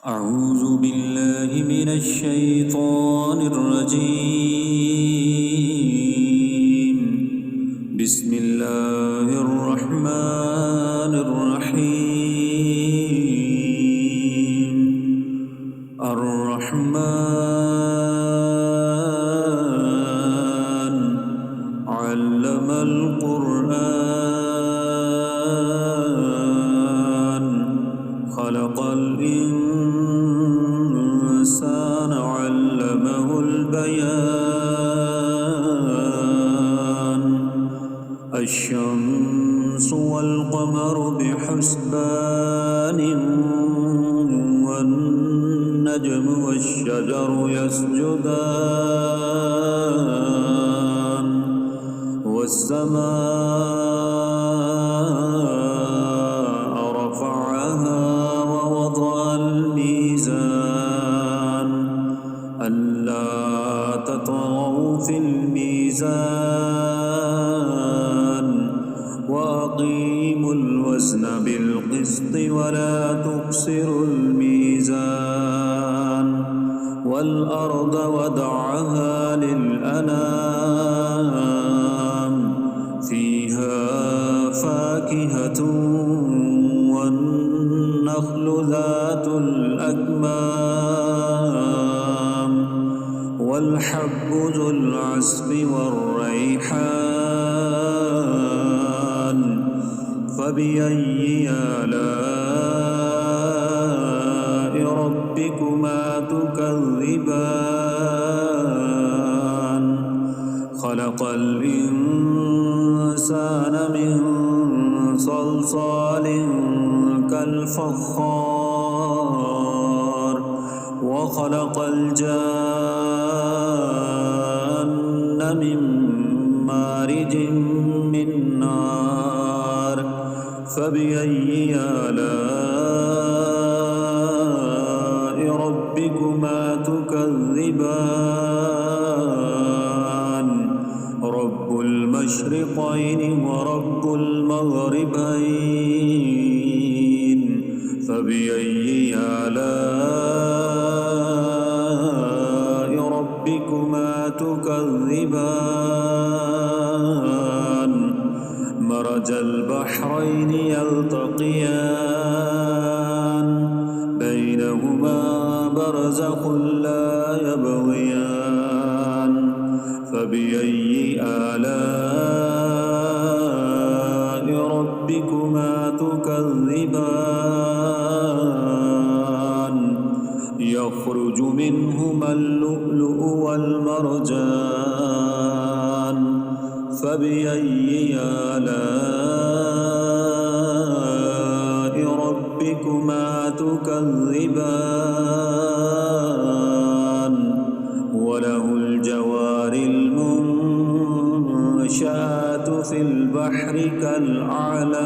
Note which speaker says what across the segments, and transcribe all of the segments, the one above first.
Speaker 1: أعوذ بالله من الشيطان الرجيم. بسم الله الرحمن الرحيم. الرحمن علم القرآن خلق الإنسان علمه البيان. الشمس والقمر بحسبان والنجم والشجر يسجدان والسماء رفعها ووضع الميزان ألا تطغوا في الميزان وأقيموا الوزن بالقسط ولا تخسروا الميزان والأرض وضعها للأنام فيها فاكهة والنخل ذات الأكمام والحب ذو العصف والريحان فبأي آلاء ربكما تكذبان خلق الإنسان من صلصال كالفخار وخلق الجان من مارج من نار فبأي آلاء ربكما تكذبان رب المشرقين ورب المغربين فبأي آلاء ربكما تكذبان مرج البحرين يلتقيان بينهما برزخ لا يبغيان فبأي آلاء ربكما تكذبان يخرج منهما اللؤلؤ والمرجان فبأي آلاء ربكما تكذبان وله الجوار المنشآت في البحر كالأعلام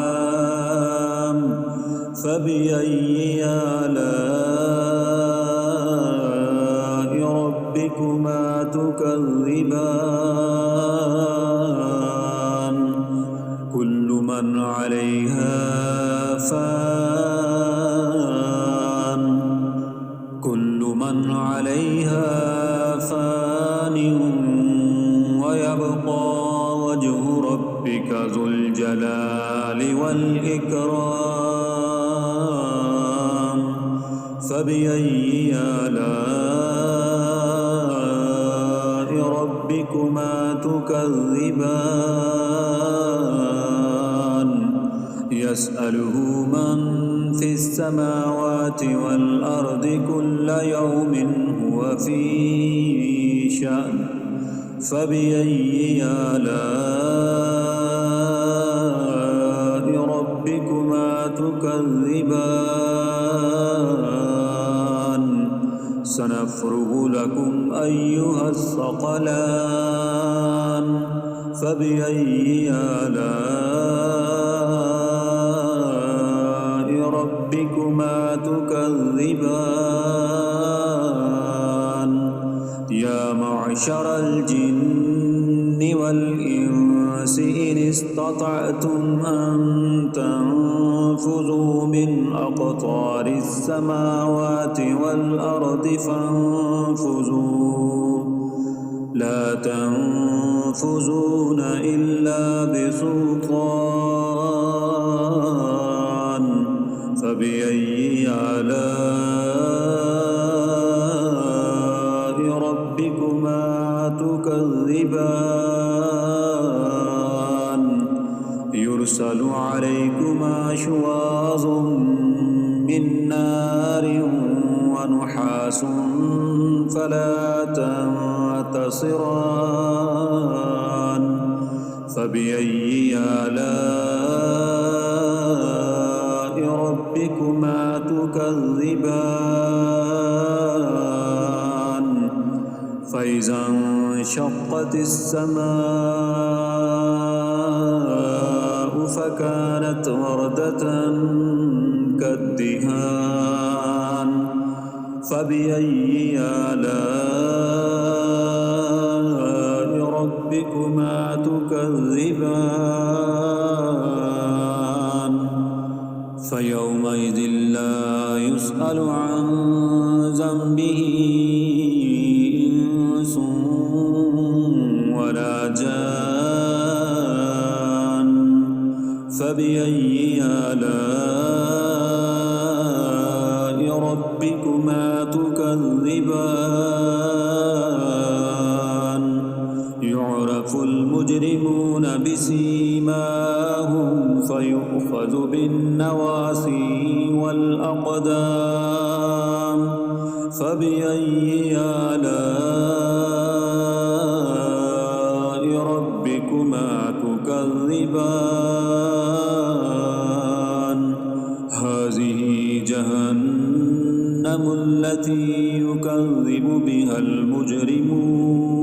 Speaker 1: فبأي آلاء ربكما تكذبان كل من عليها فان ويبقى وجه ربك ذو الجلال والإكرام فبأي آلاء ربكما تكذبان يسأله من في السماوات والأرض كل يوم هو في شأن فبأي آلاء ربكما تكذبان سنفرغ لكم أيها الثقلان فبأي آلاء ربكما تكذبان يا معشر الجن والإنس للناس إن استطعتم أن تنفذوا من أقطار السماوات والأرض فانفذوا لا تنفذون إلا بسلطان فبأي آلاء ربكما تكذبان يرسل عليكما شواظ من نار ونحاس فلا تنتصران فبأي آلاء ربكما تكذبان فإذا انشقت السماء فكانت وردة كالدهان فبأي آلاء ربكما تكذبان فيومئذ لا يسأل عن ذنبه إنس ولا جان فبأي آلاء ربكما تكذبان يعرف المجرمون بسيماهم فيؤخذ بالنواصي والأقدام فبأي آلاء ربكما تكذبان هذه جهنم التي يكذب بها المجرمون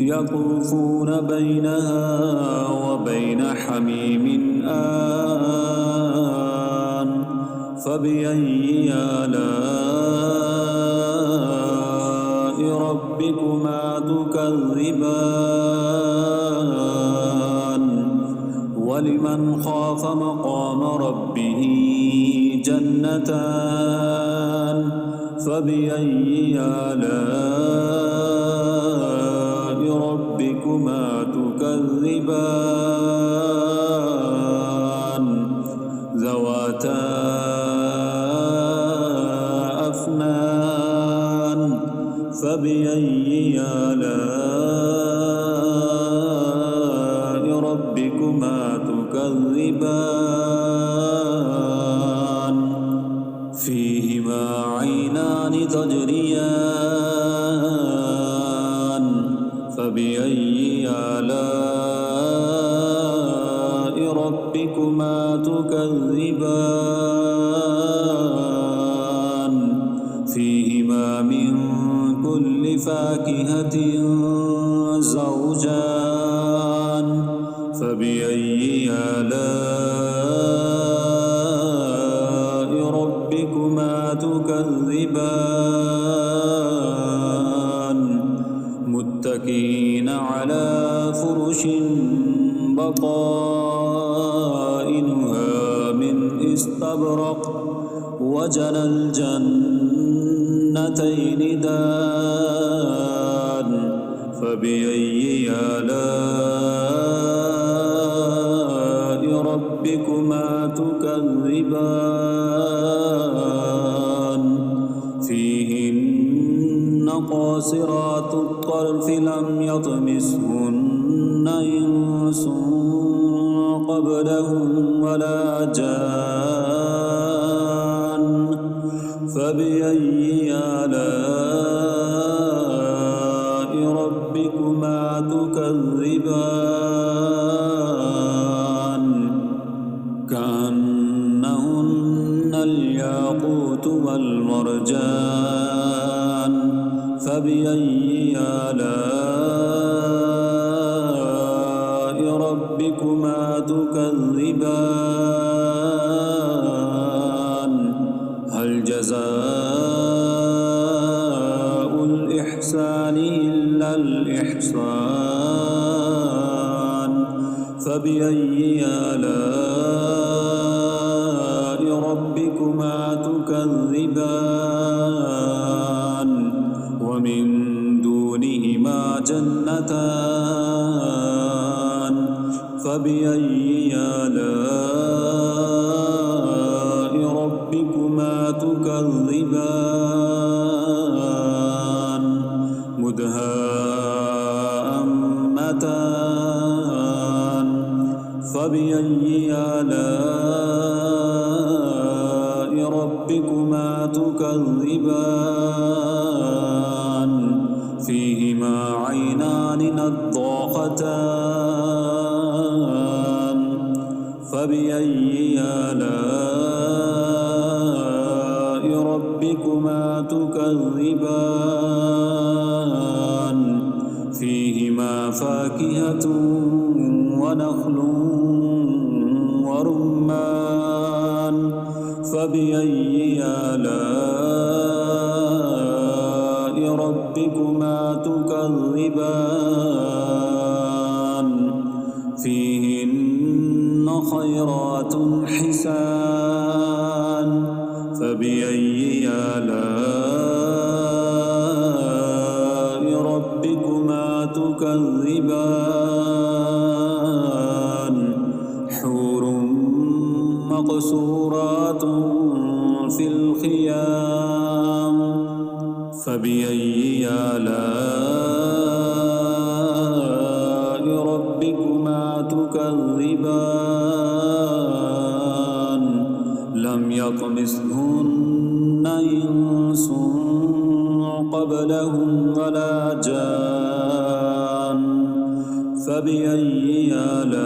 Speaker 1: يطوفون بينها وبين حميم آن فبأي آلاء ربكما تكذبان ولمن خاف مقام ربه جنتان فبأي آلاء ربكما تكذبان ذواتا أفنان فبأي آلاء ربكما تكذبان فيهما عينان تجريان فبأي آلاء ربكما تكذبان فيهما من كل فاكهة زوجان فبأي آلاء ربكما تكذبان متكئين على فرش بطائنها من استبرق وجنى الجنتين دان فبأي آلاء ربكما تكذبان فيهن قاصرات الطرف لم يطمثهن إنس قبلهم ولا جان فبأي آلاء ربكما تكذبان كأنهن الياقوت والمرجان فبأي آلاء ربكما تكذبان هل جزاء الإحسان إلا الإحسان فبأي آلاء ربكما تكذبان ومن دونهما جنتان فبأي آلاء ربكما تكذبان مدهامتان فبأي آلاء ربكما تكذبان فيهما عينان نضاختان فبأي آلاء ربكما تكذبان فيهما فاكهة ونخل ورمان فبأي آلاء ربكما تكذبان فيهن خيرات حسان فبأي آلاء ربكما تكذبان حور مقصورات في الخيام فبأي آلاء ربكما تكذبان لم يطمثهن إنس قبلهم ولا جان فبأي آلاء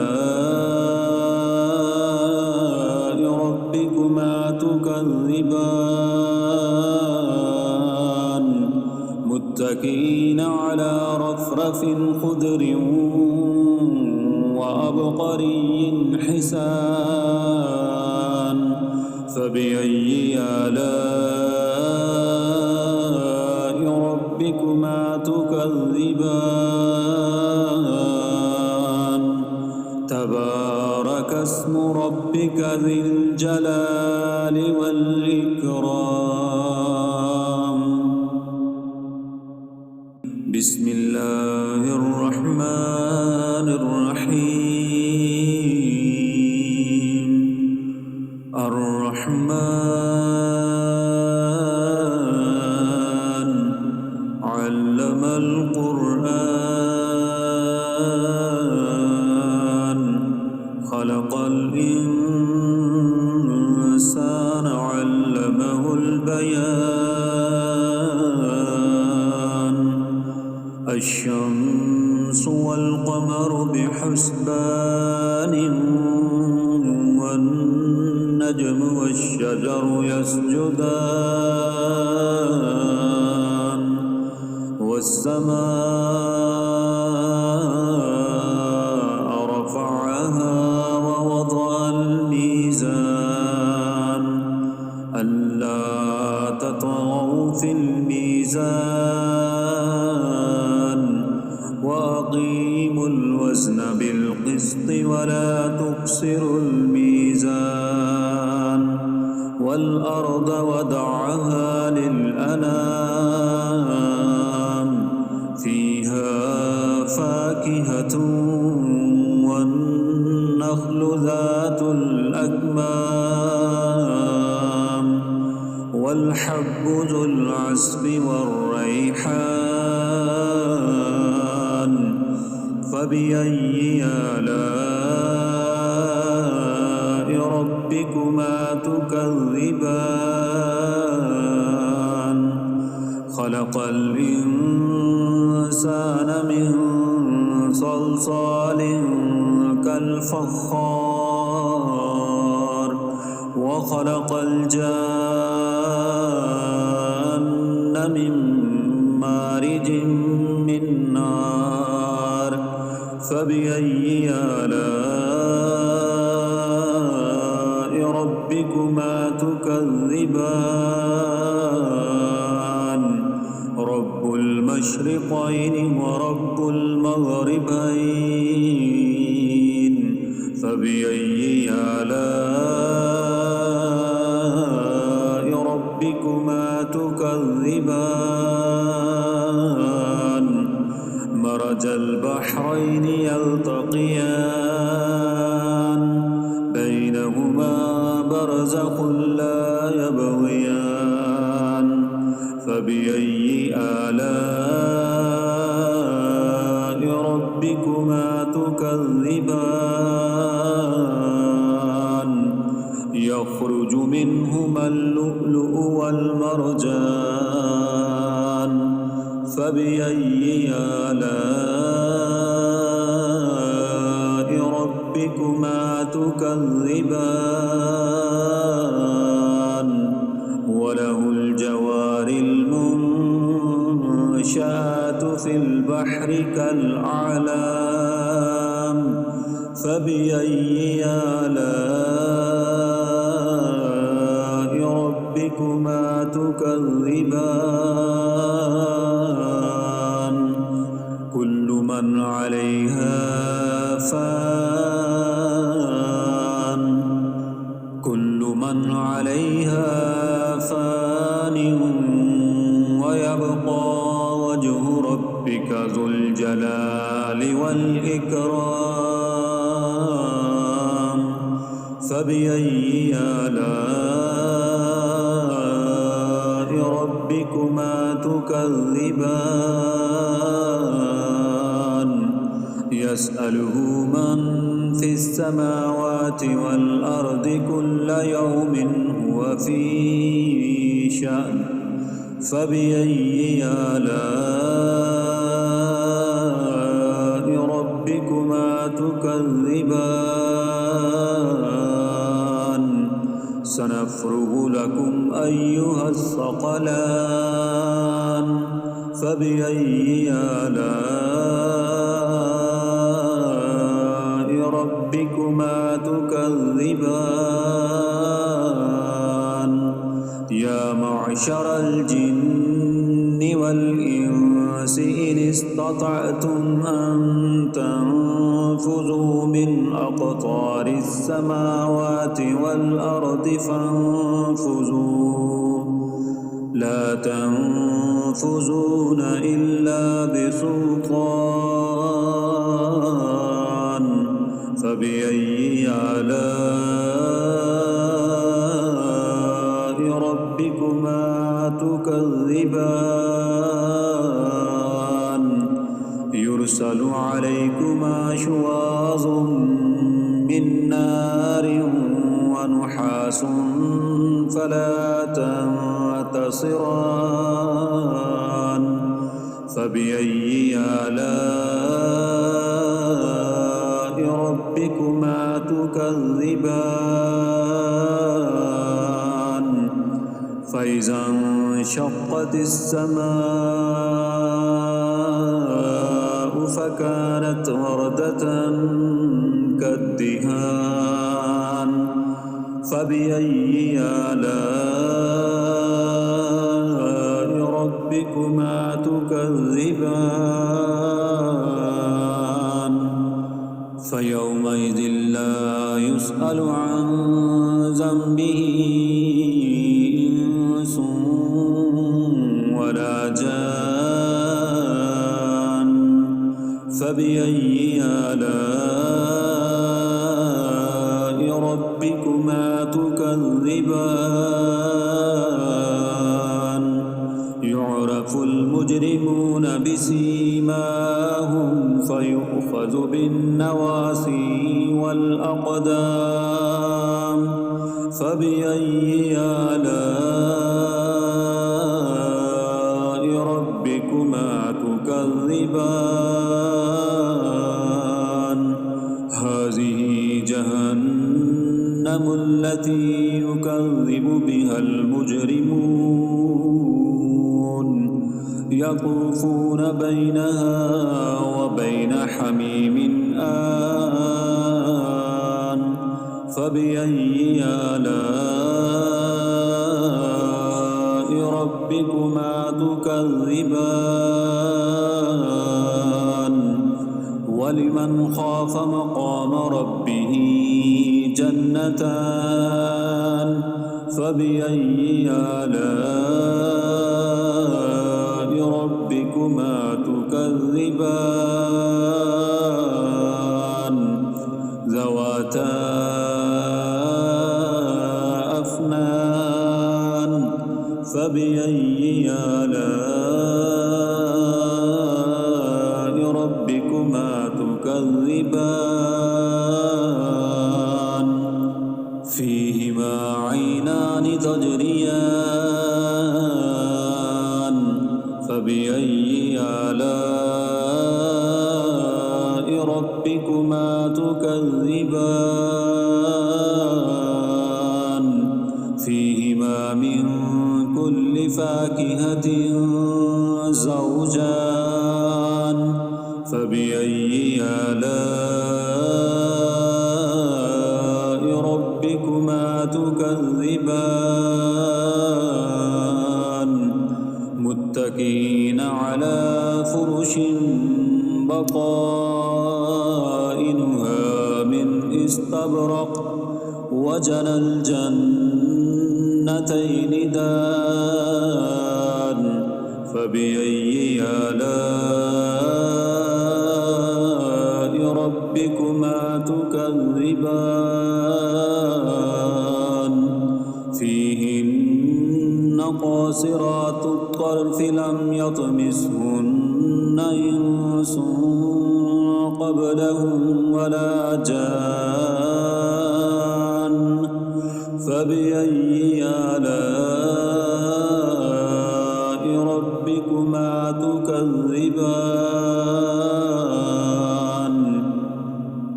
Speaker 1: ربكما تكذبان متكئين على رفرف خضر وعبقري حسان فبأي آلاء ربكما تكذبان تبارك اسم ربك ذي الجلال والإكرام بسم الله الرحمن الرحيم الرحمن علم القرآن خلق الإنسان علمه البيان الشمس والقمر بحسبان والنجم والشجر يسجدان والسماء رفعها ووضع الميزان ألا تطغوا في الميزان وأقيموا الوزن بالقسط ولا تخسروا الميزان والأرض وضعها للأنام فيها فاكهة والنخل ذات الأكمام والحب ذو العصف والريحان فبأي آلاء ربكما تكذبان خلق الإنسان من صلصال كالفخار وخلق الجان من مارج من نار فبأي آلاء ربكما تكذبان رب المشرقين ورب المغربين فبأي آلاء ربكما تكذبان مرج البحرين يلتقيان بينهما برزخ لا يبغيان فبأي آلاء ربكما تكذبان يخرج منهما اللؤلؤ والمرجان فبأي آلاء ربكما تكذبان وله الجوار المنشآت في البحر كالأعلام فبأي آلاء ربكما تكذبان كل من عليها فان ويبقى وجه ربك ذو الجلال والإكرام فبأي آلاء ربكما تكذبان يسأله من في السماوات والأرض كل يوم هو في شأن فبأي آلاء ربكما تكذبان سنفرغ لكم أيها الثقلان فبأي آلاء ربكما تكذبان يا معشر الجن والإنس إن استطعتم أن تنفذوا من أقطار السماوات والأرض فانفذوا لا تنفذون إلا بسلطان فبأي آلاء ربكما تكذبان يرسل عليكما شواظ من نار ونحاس فلا تنتصران فبأي آلاء ربكما تكذبان فإذا انشقت السماء فكانت وردة كالدهان فبأي آلاء ربكما تكذبان فيومئذ لا يسأل عن ذنبه إنس ولا جان فبأي آلاء ربكما تكذبان يعرف المجرمون بسيماهم فيؤخذ بالنواصي والأقدام فبأي آلاء ربكما تكذبان هذه جهنم التي يكذب بها المجرمون يطوفون بينها وبين حميم آن فبأي آلاء ربكما تكذبان ولمن خاف مقام ربه جنتان فبأي آلاء ربكما تكذبان ذواتا أفنان فبأي آلاء ربكما تكذبان فيهما عينان تجريان فبأي آلاء ربكما تكذبان فيهما من كل فاكهة زوجان فبأي آلاء ربكما تكذبان متكئين على فرش بطائنها من استبرق وجنى الجنتين دان فبأي آلاء ربكما تكذبان فيهن قاصرات الطرف لم يطمثهن إنس قبلهم ولا جان فبأي آلاء ربكما تكذبان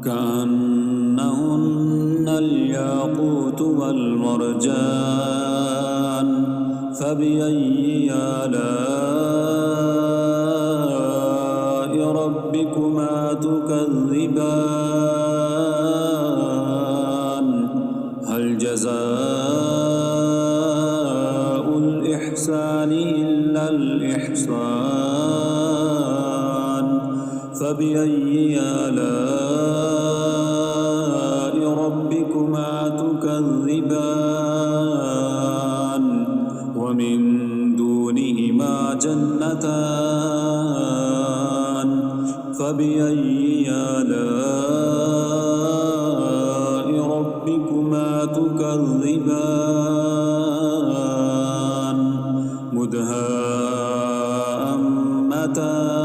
Speaker 1: كأنهن الياقوت والمرجان فبأي آلاء ربكما تكذبان هل جزاء الإحسان إلا الإحسان فبأي آلاء ربكما تكذبان ومن دونهما جنتان فبأي آلاء ربكما تكذبان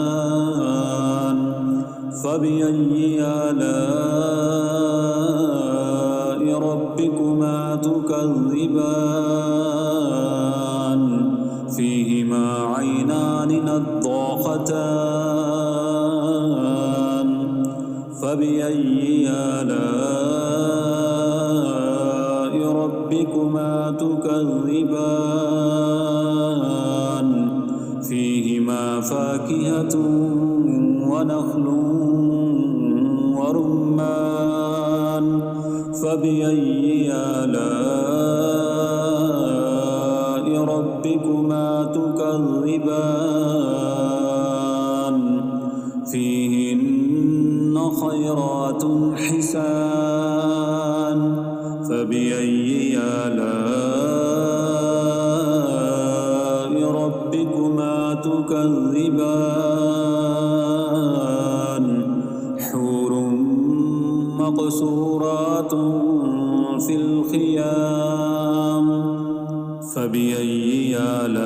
Speaker 1: مدهامتان فبأي آلاء ربكما تكذبان فيهما عينان نضاختان فبأي آلاء ربكما تكذبان فيهما فاكهة ونخل ورمان فبأي آلاء ربكما تكذبان فيهن خيرات حسان فبأي آلاء ربكما تكذبان حور مقصورات في الخيام فبأي آلاء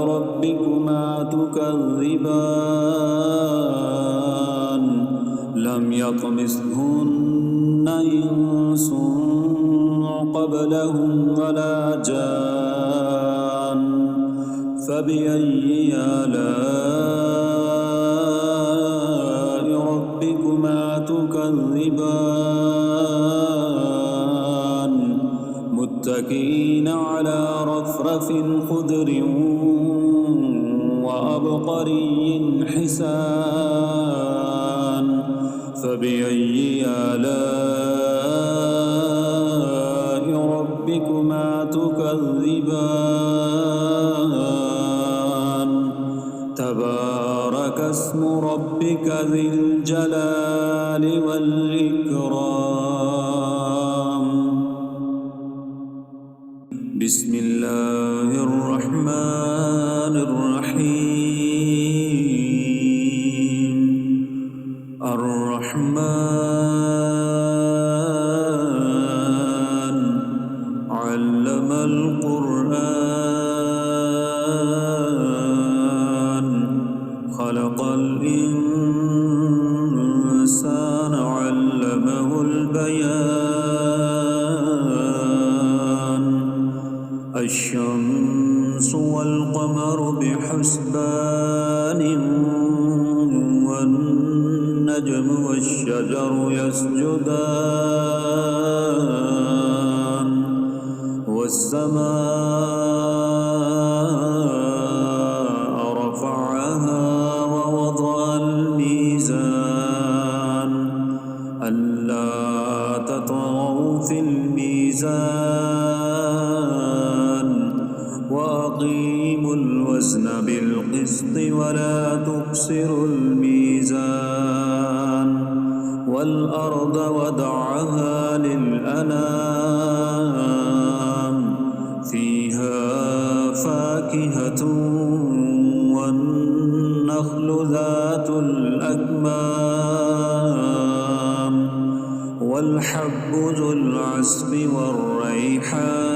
Speaker 1: ربكما تكذبان لم يطمثهن إنس قبلهم ولا جان فبأي آلاء ربكما تكذبان متكئين على رفرف خضر وعبقري حسان فبأي آلاء ربكما تكذبان تبارك تبارك اسم ربك ذي الجلال والإكرام. بسم الله الرحمن الرحيم. الرحمن علم القرآن خلق الإنسان علمه البيان. الشمس والقمر بحسبان والنجم والشجر يسجدان والسماء رفعها ووضع الميزان ألا تطغوا في الميزان وأقيموا الوزن بالقسط ولا تخسروا الميزان. والأرض وضعها للأنام فيها فاكهة والنخل ذات الأكمام والحب ذو العصف والريحان.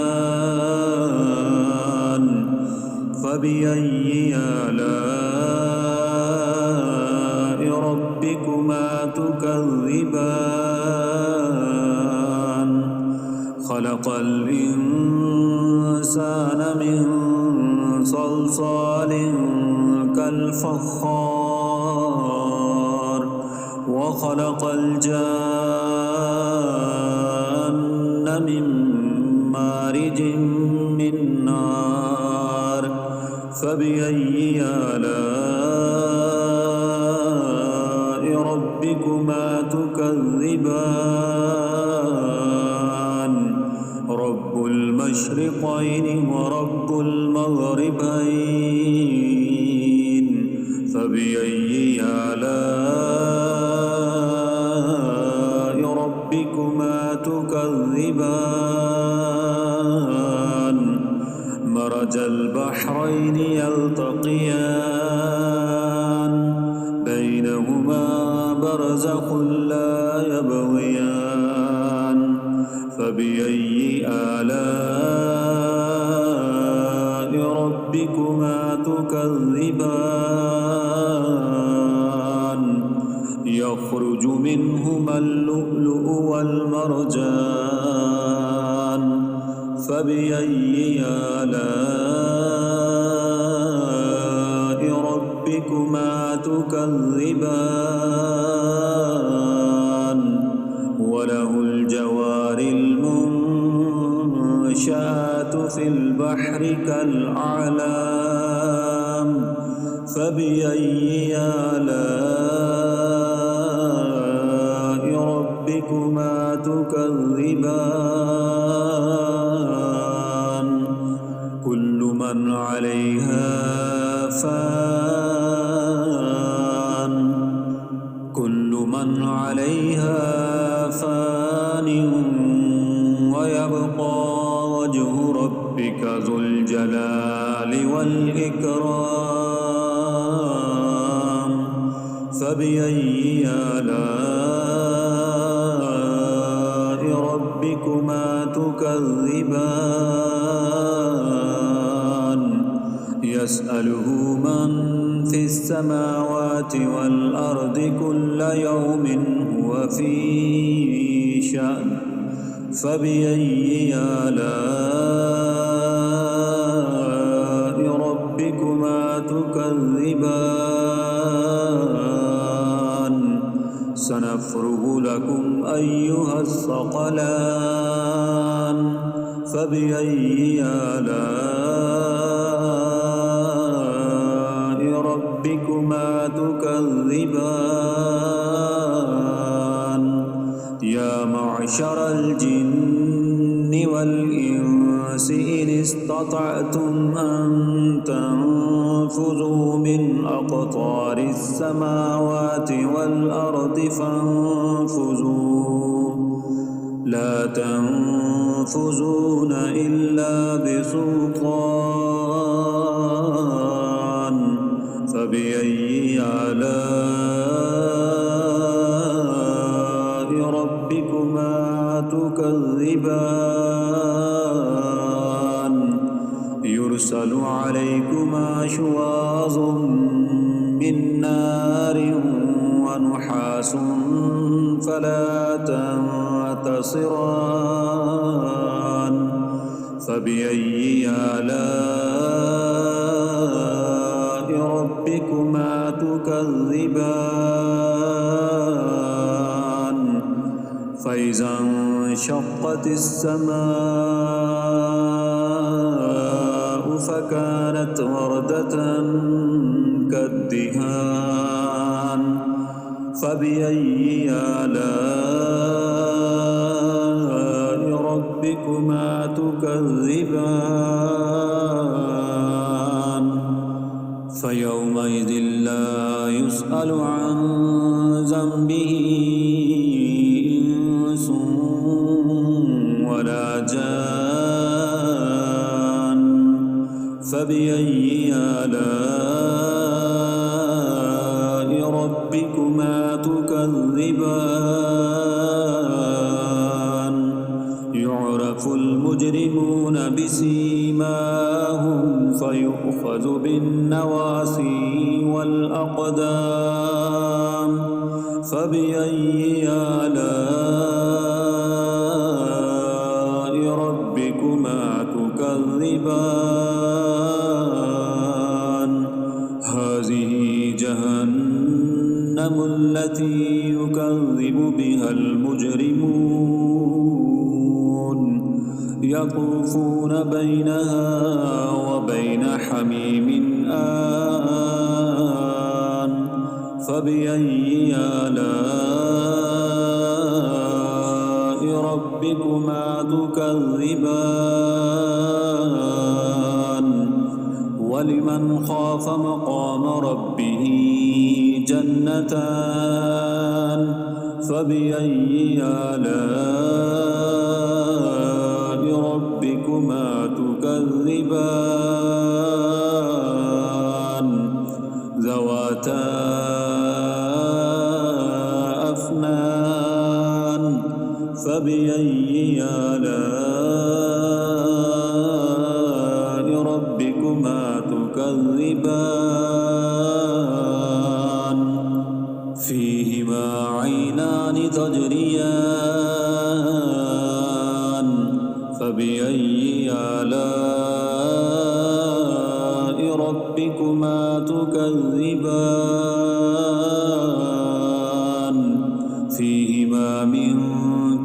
Speaker 1: فبأي آلاء ربكما تكذبان. خلق الإنسان من صلصال كالفخار وخلق الجان من مارج من نار. فبأي آلاء ربكما تكذبان. رب المشرقين ورب المغربين. فبأي آلاء ربكما تكذبان. مرج البحرين يلتقيان بينهما برزخ لا يبغيان. فبأي آلاء ربكما تكذبان. يخرج منهما اللؤلؤ والمرجان. فبأي آلاء ربكما تكذبان. وله الجوار المنشآت في البحر كالأعلام. فبأي آلاء ربكما تكذبان. كل من عليها فان. كل من عليها فان ويبقى وجه ربك ذو الجلال والإكرام. فبأي آلاء ربكما تكذبان. يسأله من في السماوات والأرض كل يوم هو في شأن. فبأي آلاء ربكما تكذبان. سنفرغ لكم أيها الثقلان. فبأي آلاء ربكما تكذبان. يا معشر الجن والجن والإنس إن استطعتم أن تنفذوا من أقطار السماوات والأرض فانفذوا لا تنفذون إلا بسلطان فبأي آلاء ربكما تكذبان يرسل عليكما شواظ من نار ونحاس فلا تنتصران فبأي آلاء ربكما تكذبان فإذا انشقت السماء فكانت وردة كالدهان فبأي آلاء ربكما تكذبان فيومئذ لا يسأل عن ذنبه إنس ولا جان فبأي آلاء ربكما تكذبان يعرف المجرمون بسيماهم فيؤخذ بالنواصي والأقدام فبأي آلاء ربكما تكذبان هذه جهنم التي يكذب بها المجرمون يطوفون بينها وبين حميم آن فبأي آلاء ربكما تكذبان ولمن خاف مقام ربه جنتان فبأي آلاء ربكما تكذبان ذواتا أفنان فبأي آلاء ربكما تكذبان فيهما عينان تجريان فبأي آلاء ربكما تكذبان فيهما من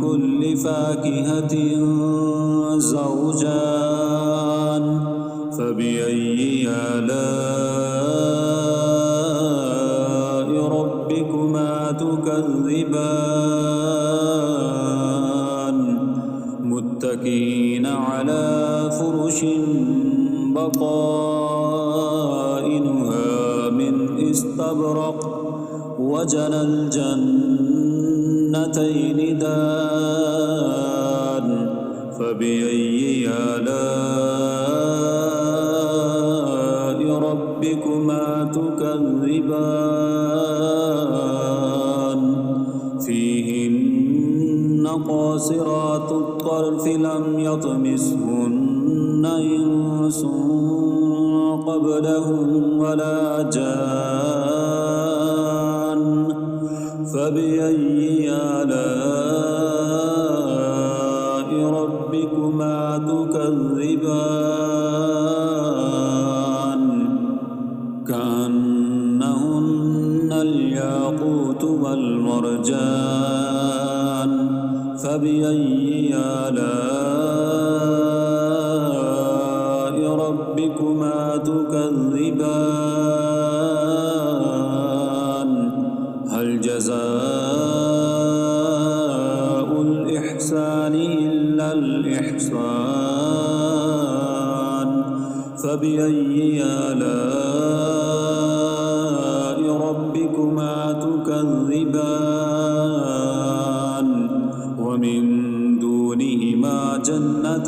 Speaker 1: كل فاكهة زوجان فبأي آلاء ربكما تكذبان متكئين على فرش بطائنها من استبرق وجنى الجنتين دان فبأي آلاء ربكما تكذبان فيهن قاصرات الطرف لم يطمثهن إنس قبلهم ولا جان فبأي آلاء ربكما تكذبان كأنهن الياقوت والمرجان فبأي آلاء ربكما تكذبان هل جزاء الإحسان إلا الإحسان فبأي آلاء ربكما تكذبان ومن دونهما جنتان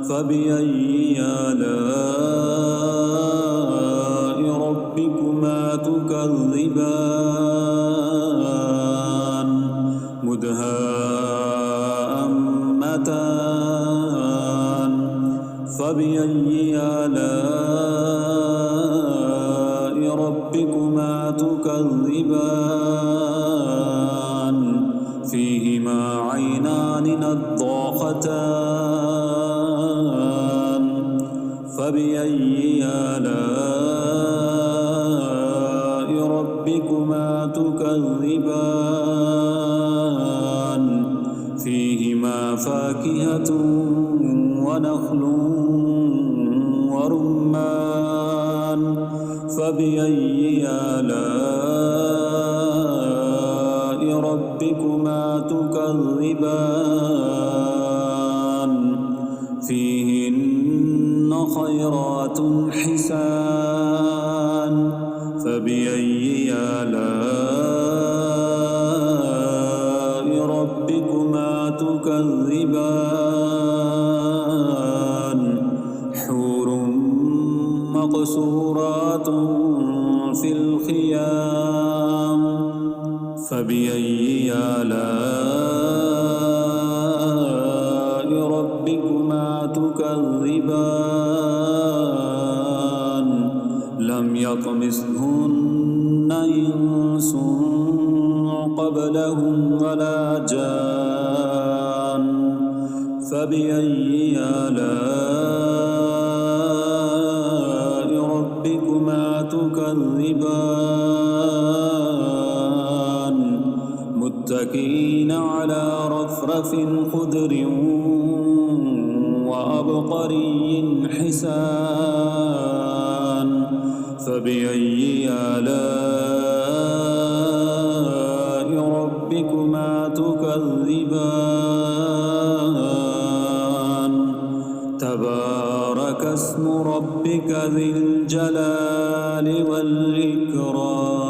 Speaker 1: فبأي آلاء ربكما تكذبان مدهامتان فبأي آلاء ربكما تكذبان فيهما عينان نضاختان فبأي آلاء ربكما تكذبان فيهما فاكهة ونخل ورمان فبأي آلاء ربكما تكذبان فيهن خيرات حسان فبأي آلاء ربكما تكذبان حور مقصورات في الخيام فبأي آلاء ربكما تكذبان لم يطمثهن إنس قبلهم ولا جان فبأي آلاء ربكما تكذبان متكئين على رفرف خضر وعبقري حسان فبأي آلاء ربكما تكذبان تبارك اسم ربك ذي الجلال والإكرام